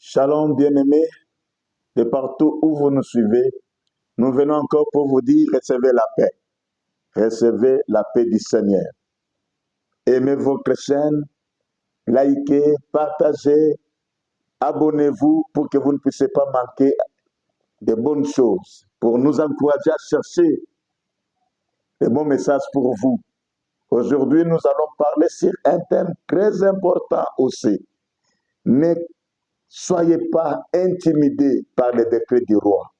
Shalom bien-aimés, de partout où vous nous suivez, nous venons encore pour vous dire recevez la paix. Recevez la paix du Seigneur. Aimez votre chaîne, likez, partagez, abonnez-vous pour que vous ne puissiez pas manquer de bonnes choses, pour nous encourager à chercher de bons messages pour vous. Aujourd'hui, nous allons parler sur un thème très important aussi. Ne soyez pas intimidés par les décrets du roi.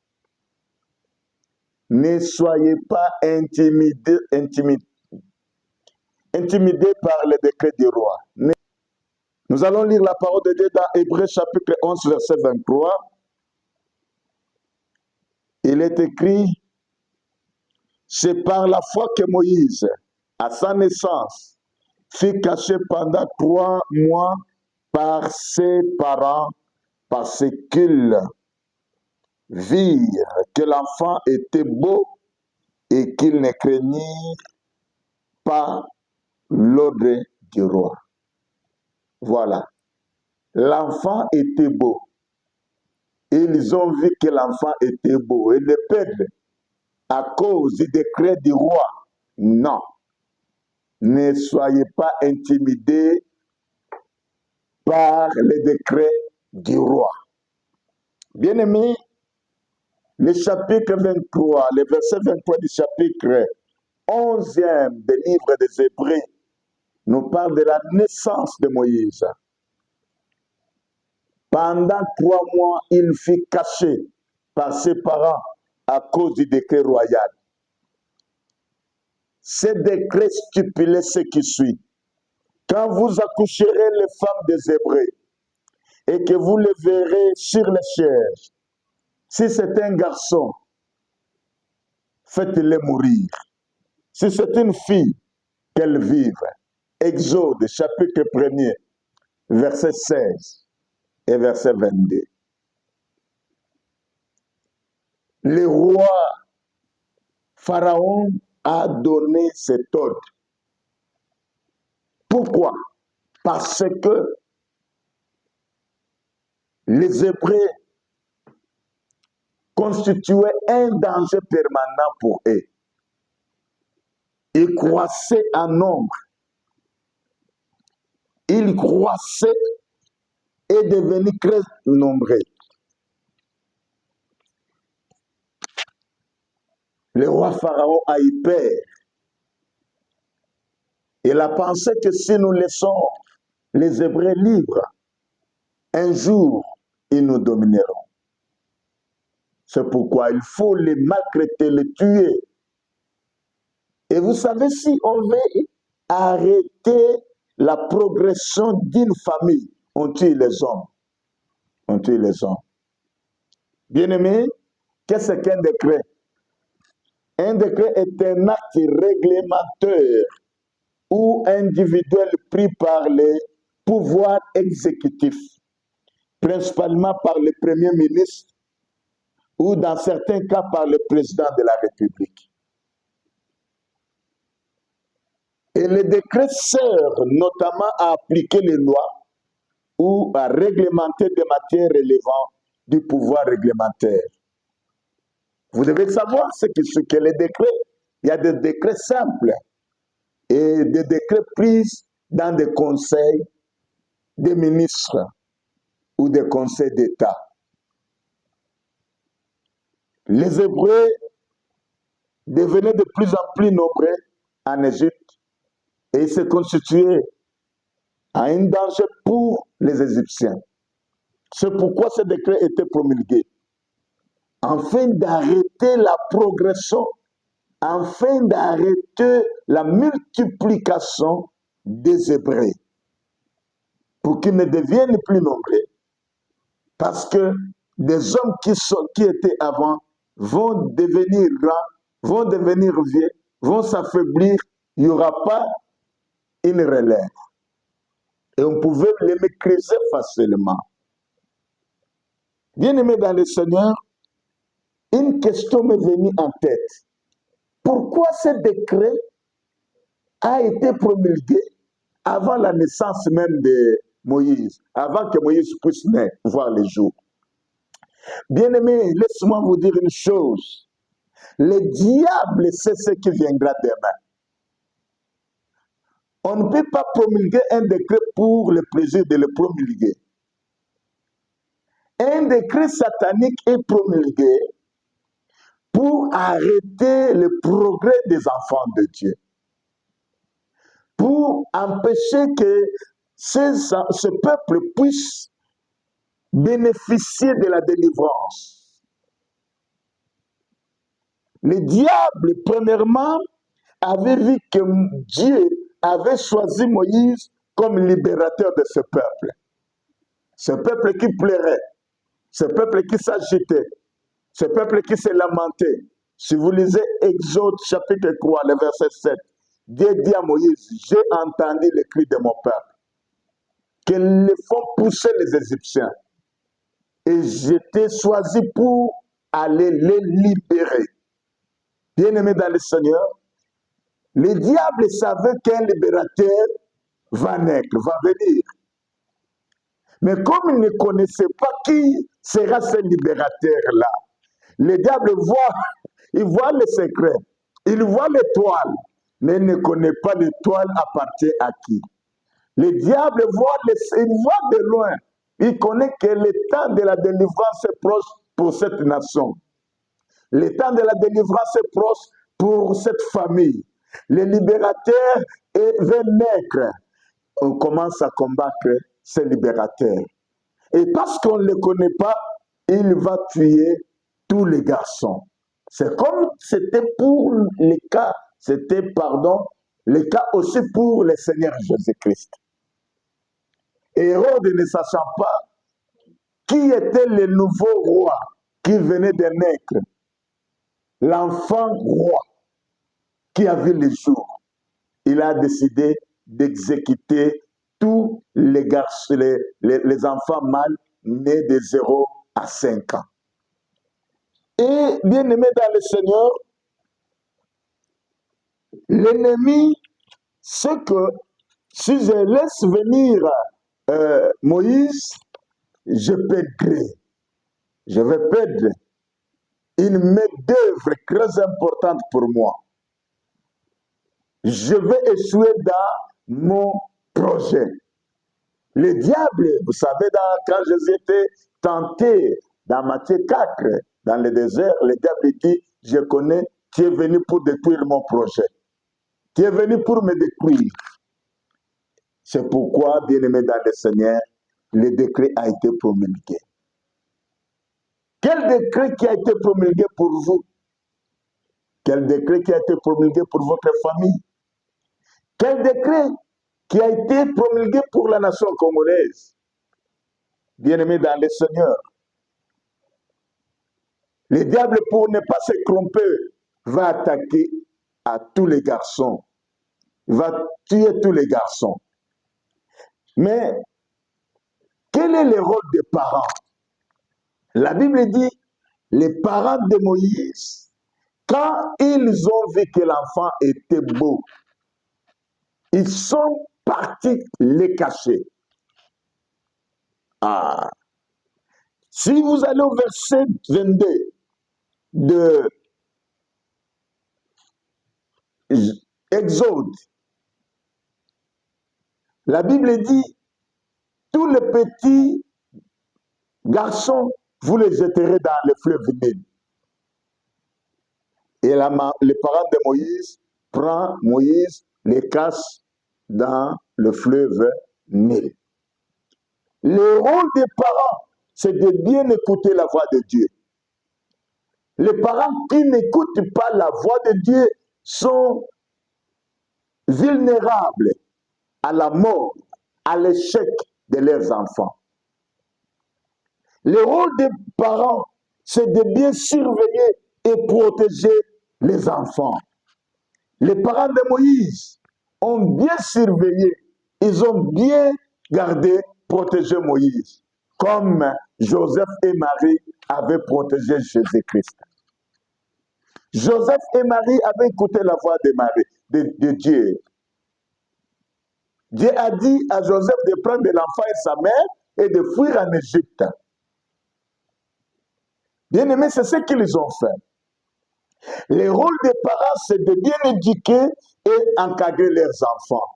Ne soyez pas intimidés par les décrets du roi. Nous allons lire la parole de Dieu dans Hébreux chapitre 11, verset 23. Il est écrit, c'est par la foi que Moïse, à sa naissance, fut caché pendant 3 mois par ses parents, parce qu'ils virent que l'enfant était beau et qu'ils ne craignirent pas l'ordre du roi. Voilà. L'enfant était beau. Ils ont vu que l'enfant était beau. Et le peuple, à cause du décret du roi, non. Ne soyez pas intimidés par le décret du roi. Bien-aimés, le chapitre 23, le verset 23 du chapitre 11e du livre des Hébreux nous parle de la naissance de Moïse. Pendant 3 mois, il fut caché par ses parents à cause du décret royal. Ce décret stipulait ce qui suit. Quand vous accoucherez les femmes des Hébreux et que vous les verrez sur les chairs, si c'est un garçon, faites-le mourir. Si c'est une fille, qu'elle vive. Exode, chapitre 1er, verset 16 et verset 22. Le roi Pharaon a donné cet ordre. Pourquoi? Parce que les Hébreux constituaient un danger permanent pour eux. Ils croissaient en nombre. Ils croissaient et devenaient très nombreux. Le roi Pharaon a eu peur. Il a pensé que si nous laissons les Hébreux libres, un jour, ils nous domineront. C'est pourquoi il faut les maltraiter, les tuer. Et vous savez, si on veut arrêter la progression d'une famille, on tue les hommes. On tue les hommes. Bien-aimés, qu'est-ce qu'un décret? Un décret est un acte réglementaire ou individuel pris par les pouvoirs exécutifs, principalement par le Premier ministre ou dans certains cas par le président de la République. Et le décret sert notamment à appliquer les lois ou à réglementer des matières relevant du pouvoir réglementaire. Vous devez savoir ce qu'est les décrets. Il y a des décrets simples et des décrets pris dans des conseils des ministres ou des conseils d'État. Les Hébreux devenaient de plus en plus nombreux en Égypte et se constituaient un danger pour les Égyptiens. C'est pourquoi ce décret était promulgué, afin d'arrêter la progression, afin d'arrêter la multiplication des Hébreux, pour qu'ils ne deviennent plus nombreux, parce que des hommes qui étaient avant vont devenir grands, vont devenir vieux, vont s'affaiblir, il n'y aura pas une relève. Et on pouvait les maîtriser facilement. Bien-aimés dans le Seigneur, une question m'est venue en tête. Pourquoi ce décret a été promulgué avant la naissance même Moïse, avant que Moïse puisse naître, voir le jour. Bien-aimés, laisse-moi vous dire une chose. Le diable sait ce qui viendra demain. On ne peut pas promulguer un décret pour le plaisir de le promulguer. Un décret satanique est promulgué pour arrêter le progrès des enfants de Dieu. Pour empêcher que ce peuple puisse bénéficier de la délivrance. Le diable, premièrement, avait vu que Dieu avait choisi Moïse comme libérateur de ce peuple. Ce peuple qui pleurait, ce peuple qui s'agitait, ce peuple qui se lamentait. Si vous lisez Exode chapitre 3, le verset 7, Dieu dit à Moïse, j'ai entendu les cris de mon peuple, qu'ils les font pousser les Égyptiens. Et j'étais choisi pour aller les libérer. Bien-aimés dans le Seigneur, le diable savait qu'un libérateur va naître, va venir. Mais comme il ne connaissait pas qui sera ce libérateur-là, le diable il voit le secret, il voit l'étoile, mais il ne connaît pas l'étoile appartient à qui. Le diable il voit de loin, il connaît que le temps de la délivrance est proche pour cette nation. Le temps de la délivrance est proche pour cette famille. Le libérateur veut naître. On commence à combattre ce libérateur. Et parce qu'on ne le connaît pas, il va tuer tous les garçons. C'est comme c'était pour les cas, le cas aussi pour le Seigneur Jésus-Christ. Hérode ne sachant pas qui était le nouveau roi qui venait de naître, l'enfant roi qui a vu le jour, il a décidé d'exécuter tous les garçons, les enfants mâles nés de 0 à 5 ans. Et bien aimé dans le Seigneur, l'ennemi, c'est que si je laisse venir Moïse, je perdrai. Je vais perdre une main-d'œuvre très importante pour moi. Je vais échouer dans mon projet. Le diable, vous savez, quand Jésus était tenté dans Matthieu 4, dans le désert, le diable dit, je connais, tu es venu pour détruire mon projet. Tu es venu pour me détruire. C'est pourquoi, bien-aimé dans le Seigneur, le décret a été promulgué. Quel décret qui a été promulgué pour vous? Quel décret qui a été promulgué pour votre famille? Quel décret qui a été promulgué pour la nation congolaise? Bien-aimé dans le Seigneur, le diable, pour ne pas se tromper, va attaquer à tous les garçons. Il va tuer tous les garçons. Mais quel est le rôle des parents? La Bible dit, les parents de Moïse, quand ils ont vu que l'enfant était beau, ils sont partis les cacher. Ah. Si vous allez au verset 22 de Exode, la Bible dit, tous les petits garçons, vous les jeterez dans le fleuve Nil. Et les parents de Moïse prennent Moïse, les cache dans le fleuve Nil. Le rôle des parents, c'est de bien écouter la voix de Dieu. Les parents qui n'écoutent pas la voix de Dieu sont vulnérables à la mort, à l'échec de leurs enfants. Le rôle des parents, c'est de bien surveiller et protéger les enfants. Les parents de Moïse ont bien surveillé, ils ont bien gardé, protégé Moïse, comme Joseph et Marie avaient protégé Jésus-Christ. Joseph et Marie avaient écouté la voix de Marie, de Dieu. Dieu a dit à Joseph de prendre l'enfant et sa mère et de fuir en Égypte. Bien aimé, c'est ce qu'ils ont fait. Le rôle des parents, c'est de bien éduquer et encadrer leurs enfants.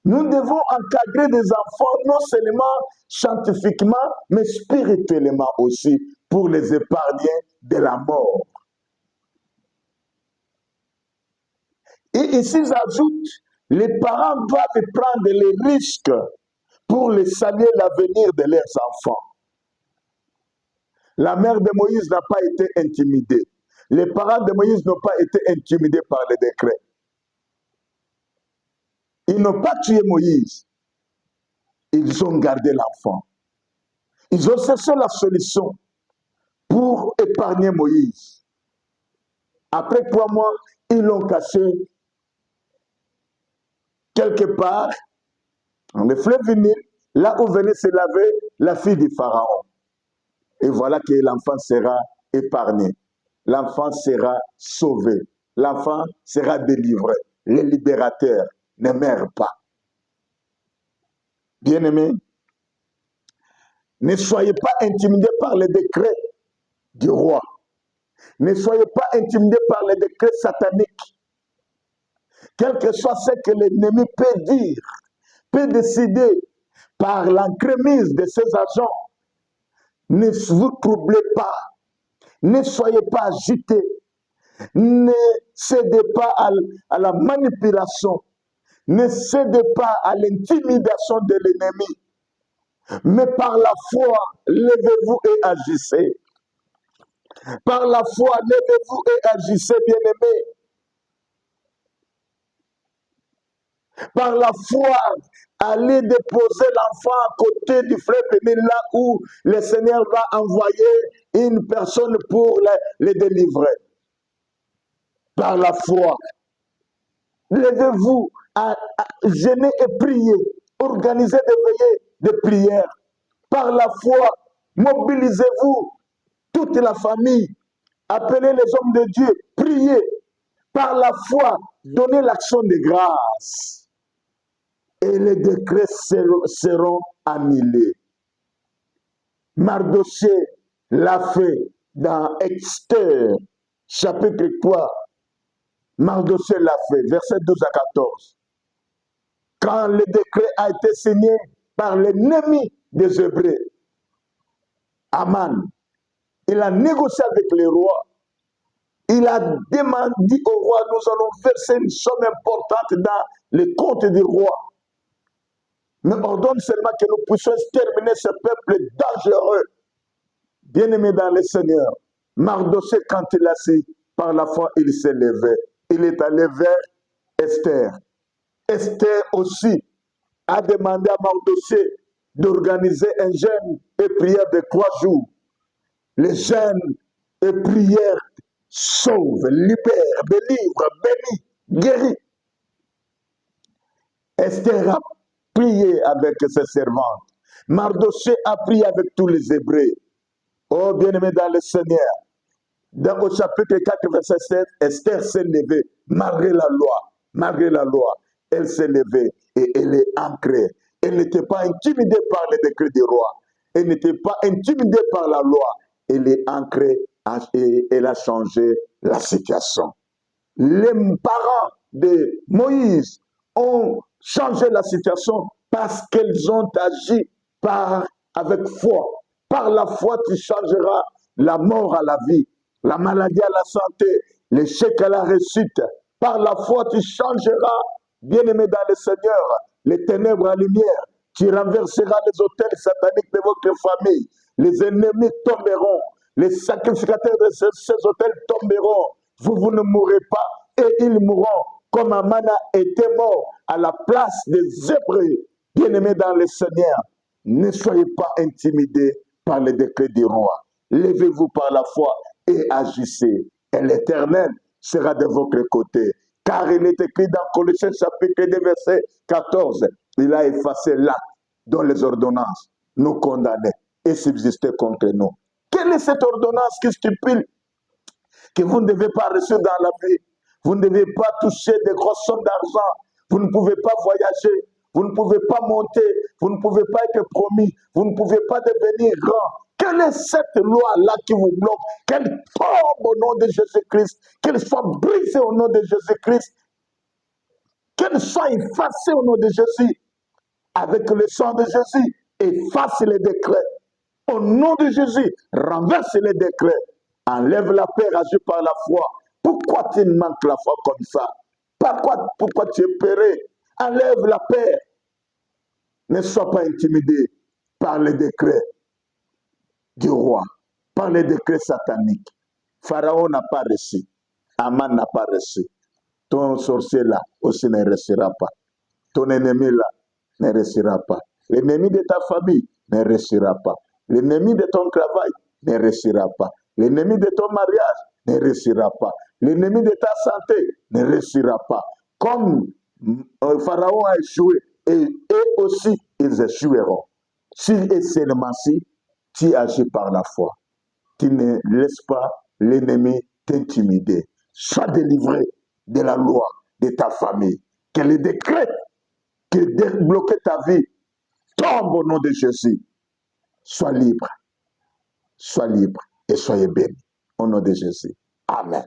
Nous devons encadrer des enfants non seulement scientifiquement, mais spirituellement aussi, pour les épargner de la mort. Et ici, j'ajoute, les parents doivent prendre les risques pour les saluer l'avenir de leurs enfants. La mère de Moïse n'a pas été intimidée. Les parents de Moïse n'ont pas été intimidés par les décrets. Ils n'ont pas tué Moïse. Ils ont gardé l'enfant. Ils ont cherché la solution pour épargner Moïse. Après 3 mois, ils l'ont caché quelque part dans le fleuve Nil, là où venait se laver la fille du Pharaon. Et voilà que l'enfant sera épargné. L'enfant sera sauvé. L'enfant sera délivré. Le libérateur ne meurt pas. Bien-aimés, ne soyez pas intimidés par les décrets du roi. Ne soyez pas intimidés par les décrets sataniques. Quel que soit ce que l'ennemi peut dire, peut décider par l'entremise de ses agents, ne vous troublez pas. Ne soyez pas agités. Ne cédez pas à la manipulation. Ne cédez pas à l'intimidation de l'ennemi. Mais par la foi, levez-vous et agissez. Par la foi, levez-vous et agissez, bien-aimés. Par la foi, allez déposer l'enfant à côté du fleuve Nil, là où le Seigneur va envoyer une personne pour les délivrer. Par la foi, levez-vous à jeûner et prier, organisez des veillées de prière. Par la foi, mobilisez-vous, toute la famille, appelez les hommes de Dieu, priez. Par la foi, donnez l'action de grâce. Et les décrets seront annulés. Mardochée l'a fait dans Esther, chapitre 3. Mardochée l'a fait, versets 12 à 14. Quand le décret a été signé par l'ennemi des Hébreux, Aman, il a négocié avec les rois. Il a demandé au roi, nous allons verser une somme importante dans les comptes du roi. Mais ordonne seulement que nous puissions terminer ce peuple dangereux. Bien-aimé dans le Seigneur, Mardochée, quand il a su, par la foi, il s'est levé. Il est allé vers Esther. Esther aussi a demandé à Mardochée d'organiser un jeûne et prière de 3 jours. Les jeûnes et prières sauvent, libèrent, délivrent, bénissent, guérissent. Esther a prié avec ses servantes. Mardochée a prié avec tous les Hébreux. Oh, bien-aimé dans le Seigneur, au chapitre 4, verset 7, Esther s'est levée, malgré la loi, elle s'est levée et elle est ancrée. Elle n'était pas intimidée par les décrets du roi. Elle n'était pas intimidée par la loi. Elle est ancrée et elle a changé la situation. Les parents de Moïse ont changé la situation parce qu'ils ont agi avec foi. Par la foi, tu changeras la mort à la vie, la maladie à la santé, l'échec à la réussite. Par la foi, tu changeras, bien-aimé dans le Seigneur, les ténèbres à la lumière. Tu renverseras les autels sataniques de votre famille. Les ennemis tomberont. Les sacrificateurs de ces autels tomberont. Vous ne mourrez pas et ils mourront comme Amana était mort à la place des Hébreux. Bien-aimés dans le Seigneur, ne soyez pas intimidés par les décrets du roi. Levez-vous par la foi et agissez. Et l'Éternel sera de votre côté. Car il est écrit dans Colossiens chapitre 2, verset 14, il a effacé l'acte dont les ordonnances nous condamnaient et subsistaient contre nous. Quelle est cette ordonnance qui stipule que vous ne devez pas rester dans la vie? Vous ne devez pas toucher des grosses sommes d'argent. Vous ne pouvez pas voyager. Vous ne pouvez pas monter. Vous ne pouvez pas être promis. Vous ne pouvez pas devenir grand. Quelle est cette loi-là qui vous bloque? Qu'elle tombe au nom de Jésus-Christ. Qu'elle soit brisée au nom de Jésus-Christ. Qu'elle soit effacée au nom de Jésus. Avec le sang de Jésus, efface les décrets. Au nom de Jésus, renverse les décrets. Enlève la peur, agis par la foi. Pourquoi tu manques la foi comme ça? Pourquoi tu es peuré? Enlève la peur. Ne sois pas intimidé par les décrets du roi, par les décrets sataniques. Pharaon n'a pas reçu. Aman n'a pas reçu. Ton sorcier là aussi ne réussira pas. Ton ennemi là ne réussira pas. L'ennemi de ta famille ne réussira pas. L'ennemi de ton travail ne réussira pas. L'ennemi de ton mariage ne réussira pas. L'ennemi de ta santé ne réussira pas. Comme Pharaon a échoué, et eux aussi, ils échoueront. Si et seulement si tu agis par la foi, tu ne laisses pas l'ennemi t'intimider. Sois délivré de la loi de ta famille. Que les décrets qui débloquent ta vie tombent au nom de Jésus. Sois libre et soyez bénis. Au nom de Jésus. Amen.